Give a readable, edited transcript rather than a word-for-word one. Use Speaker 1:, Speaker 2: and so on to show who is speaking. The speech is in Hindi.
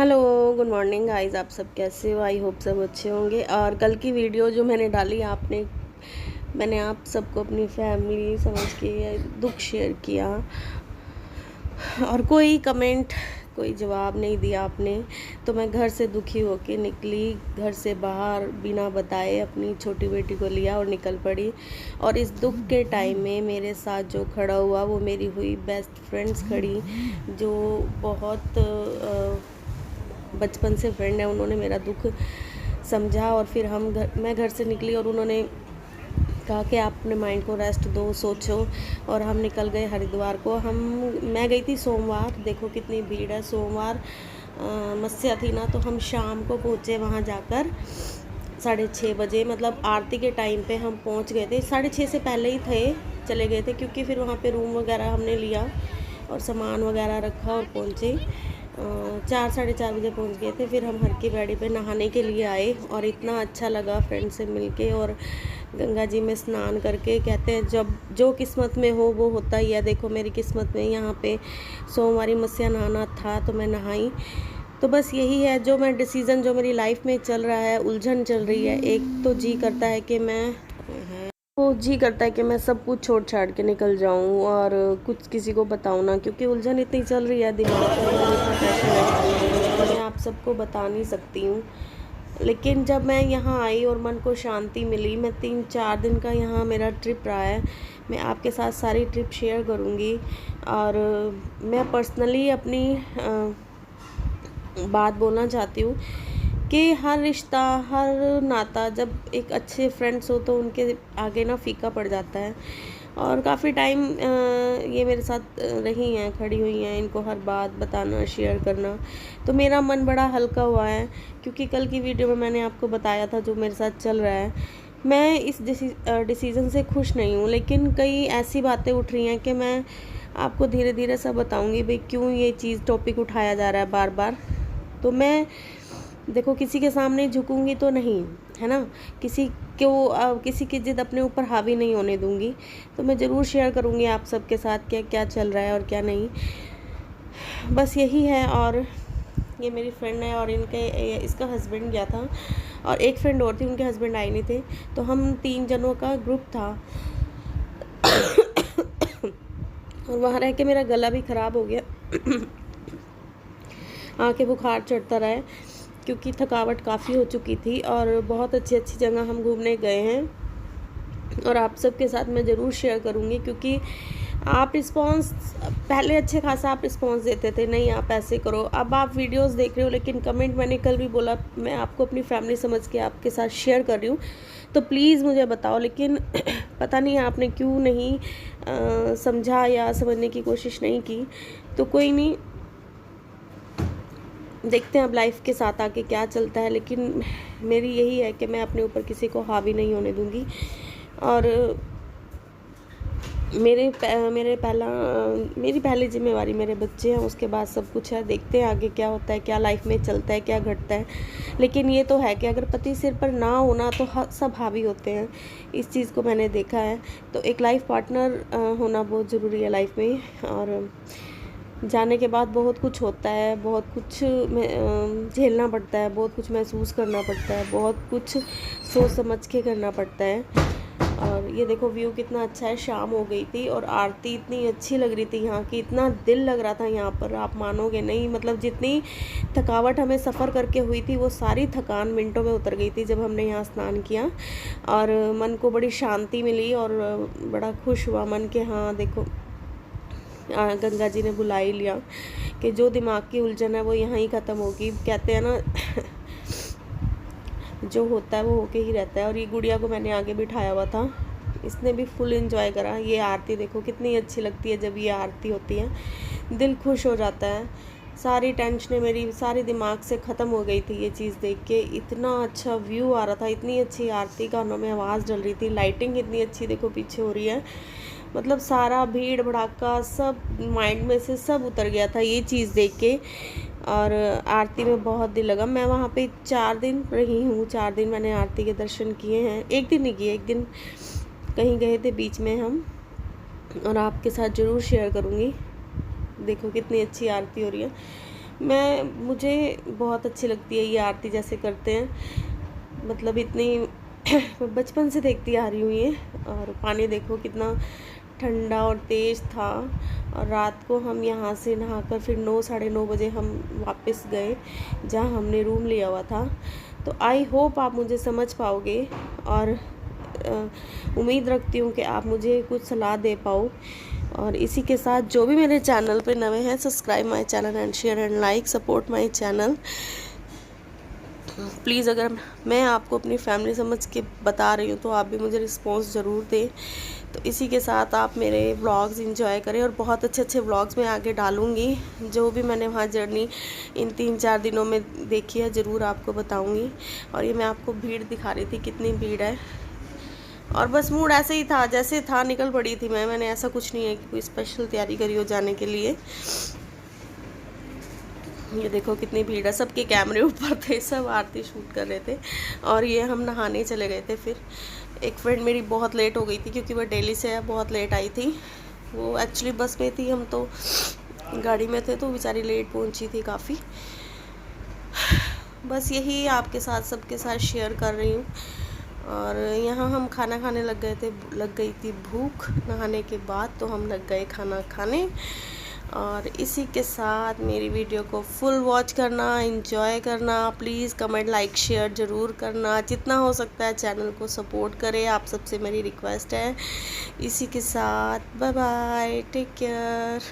Speaker 1: Hello, good morning guys. आप सब कैसे हो? आई होप सब अच्छे होंगे। और कल की वीडियो जो मैंने डाली मैंने आप सबको अपनी फैमिली समझ के दुख शेयर किया और कोई कमेंट कोई जवाब नहीं दिया आपने। तो मैं घर से दुखी होके निकली, घर से बाहर बिना बताए अपनी छोटी बेटी को लिया और निकल पड़ी। और इस दुख के टाइम में मेरे साथ जो खड़ा हुआ वो मेरी हुई बेस्ट फ्रेंड्स खड़ी, जो बहुत बचपन से फ्रेंड है। उन्होंने मेरा दुख समझा और फिर मैं घर से निकली और उन्होंने कहा कि आप अपने माइंड को रेस्ट दो, सोचो। और हम निकल गए हरिद्वार को। मैं गई थी सोमवार, देखो कितनी भीड़ है। सोमवार मस्या थी ना, तो हम शाम को पहुँचे वहाँ जाकर 6:30 बजे, मतलब आरती के टाइम पे हम पहुँच गए थे। 6:30 से पहले ही चले गए थे, क्योंकि फिर वहाँ पे रूम वगैरह हमने लिया और सामान वगैरह रखा और पहुँचे। 4 साढ़े 4 बजे पहुंच गए थे। फिर हम हर की पैड़ी पे नहाने के लिए आए और इतना अच्छा लगा फ्रेंड से मिलके और गंगा जी में स्नान करके। कहते हैं जब जो किस्मत में हो वो होता ही है। देखो मेरी किस्मत में यहाँ पे सोमवारी मस्या नहाना था तो मैं नहाई। तो बस यही है जो डिसीज़न जो मेरी लाइफ में चल रहा है, उलझन चल रही है। एक तो जी करता है कि मैं सब कुछ छोड़ छाड़ के निकल जाऊं और कुछ किसी को बताऊं ना, क्योंकि उलझन इतनी चल रही है दिमाग पर, इतना प्रेशर है, मैं आप सबको बता नहीं सकती हूँ। लेकिन जब मैं यहाँ आई और मन को शांति मिली, मैं 3-4 दिन का यहाँ मेरा ट्रिप रहा है। मैं आपके साथ सारी ट्रिप शेयर करूँगी और मैं पर्सनली अपनी बात बोलना चाहती हूँ कि हर रिश्ता, हर नाता जब एक अच्छे फ्रेंड्स हो तो उनके आगे ना फीका पड़ जाता है। और काफ़ी टाइम ये मेरे साथ रही हैं, खड़ी हुई हैं, इनको हर बात बताना, शेयर करना। तो मेरा मन बड़ा हल्का हुआ है, क्योंकि कल की वीडियो में मैंने आपको बताया था जो मेरे साथ चल रहा है। मैं इस डिसीज़न से खुश नहीं हूँ, लेकिन कई ऐसी बातें उठ रही हैं कि मैं आपको धीरे धीरे सब बताऊँगी भाई क्यों ये चीज़ टॉपिक उठाया जा रहा है बार बार। तो मैं देखो किसी के सामने झुकूंगी तो नहीं, है ना, किसी की जिद अपने ऊपर हावी नहीं होने दूंगी। तो मैं ज़रूर शेयर करूंगी आप सबके साथ क्या क्या चल रहा है और क्या नहीं। बस यही है। और ये मेरी फ्रेंड है और इसका हस्बैंड गया था और एक फ्रेंड और थी, उनके हस्बैंड आए नहीं थे। तो हम 3 जनों का ग्रुप था और वहाँ रह के मेरा गला भी ख़राब हो गया आके बुखार चढ़ता रहा है, क्योंकि थकावट काफ़ी हो चुकी थी। और बहुत अच्छी अच्छी जगह हम घूमने गए हैं और आप सबके साथ मैं ज़रूर शेयर करूँगी, क्योंकि आप पहले अच्छे खासा आप रिस्पॉन्स देते थे, नहीं आप ऐसे करो। अब आप वीडियोस देख रहे हो, लेकिन कमेंट मैंने कल भी बोला, मैं आपको अपनी फैमिली समझ के आपके साथ शेयर कर रही हूँ। तो प्लीज़ मुझे बताओ, लेकिन पता नहीं आपने क्यों नहीं समझा या समझने की कोशिश नहीं की। तो कोई नहीं, देखते हैं अब लाइफ के साथ आके क्या चलता है। लेकिन मेरी यही है कि मैं अपने ऊपर किसी को हावी नहीं होने दूंगी। और मेरी पहली जिम्मेवारी मेरे बच्चे हैं, उसके बाद सब कुछ है। देखते हैं आगे क्या होता है, क्या लाइफ में चलता है, क्या घटता है। लेकिन ये तो है कि अगर पति सिर पर ना होना तो सब हावी होते हैं। इस चीज़ को मैंने देखा है। तो एक लाइफ पार्टनर होना बहुत ज़रूरी है लाइफ में। और जाने के बाद बहुत कुछ होता है, बहुत कुछ झेलना पड़ता है, बहुत कुछ महसूस करना पड़ता है, बहुत कुछ सोच समझ के करना पड़ता है। और ये देखो व्यू कितना अच्छा है। शाम हो गई थी और आरती इतनी अच्छी लग रही थी यहाँ की, इतना दिल लग रहा था यहाँ पर, आप मानोगे नहीं। मतलब जितनी थकावट हमें सफ़र करके हुई थी वो सारी थकान मिनटों में उतर गई थी जब हमने यहाँ स्नान किया। और मन को बड़ी शांति मिली और बड़ा खुश हुआ मन के। हाँ देखो गंगा जी ने बुला ही लिया कि जो दिमाग की उलझन है वो यहाँ ही ख़त्म होगी। कहते हैं ना जो होता है वो होके ही रहता है। और ये गुड़िया को मैंने आगे बिठाया हुआ था, इसने भी फुल एंजॉय करा। ये आरती देखो कितनी अच्छी लगती है, जब ये आरती होती है दिल खुश हो जाता है। सारी टेंशनें मेरी सारे दिमाग से ख़त्म हो गई थी ये चीज़ देख के। इतना अच्छा व्यू आ रहा था, इतनी अच्छी आरती, कानों में आवाज़ डल रही थी, लाइटिंग इतनी अच्छी देखो पीछे हो रही है। मतलब सारा भीड़ भड़ाका सब माइंड में से सब उतर गया था ये चीज़ देख के। और आरती में बहुत दिल लगा। मैं वहाँ पे 4 दिन रही हूँ, 4 दिन मैंने आरती के दर्शन किए हैं। एक दिन नहीं किए, एक दिन कहीं गए थे बीच में हम, और आपके साथ ज़रूर शेयर करूँगी। देखो कितनी अच्छी आरती हो रही है। मुझे बहुत अच्छी लगती है ये आरती जैसे करते हैं, मतलब इतनी मैं बचपन से देखती आ रही हूँ ये। और पानी देखो कितना ठंडा और तेज़ था। और रात को हम यहाँ से नहाकर फिर 9 साढ़े 9 बजे हम वापस गए जहाँ हमने रूम लिया हुआ था। तो आई होप आप मुझे समझ पाओगे, और उम्मीद रखती हूँ कि आप मुझे कुछ सलाह दे पाओ। और इसी के साथ जो भी मेरे चैनल पे नए हैं, subscribe my channel and share and like, support my channel please. अगर मैं आपको अपनी फैमिली समझ के बता रही हूँ तो आप भी मुझे रिस्पॉन्स ज़रूर दें। तो इसी के साथ आप मेरे व्लॉग्स एंजॉय करें, और बहुत अच्छे अच्छे व्लॉग्स मैं आगे डालूँगी। जो भी मैंने वहाँ जर्नी इन 3-4 दिनों में देखी है ज़रूर आपको बताऊँगी। और ये मैं आपको भीड़ दिखा रही थी, कितनी भीड़ है। और बस मूड ऐसे ही था, जैसे था निकल पड़ी थी मैंने ऐसा कुछ नहीं है कि कोई स्पेशल तैयारी करी हो जाने के लिए। ये देखो कितनी भीड़ है, सबके कैमरे ऊपर थे, सब आरती शूट कर रहे थे। और ये हम नहाने चले गए थे। फिर एक फ्रेंड मेरी बहुत लेट हो गई थी क्योंकि वह दिल्ली से है, बहुत लेट आई थी। वो एक्चुअली बस में थी, हम तो गाड़ी में थे, तो बेचारी लेट पहुंची थी काफ़ी। बस यही आपके साथ सबके साथ शेयर कर रही हूँ। और यहाँ हम खाना खाने लग गई थी भूख नहाने के बाद, तो हम लग गए खाना खाने। और इसी के साथ मेरी वीडियो को फुल वॉच करना, एंजॉय करना, प्लीज़ कमेंट लाइक शेयर ज़रूर करना, जितना हो सकता है चैनल को सपोर्ट करें, आप सबसे मेरी रिक्वेस्ट है। इसी के साथ बाय बाय, टेक केयर।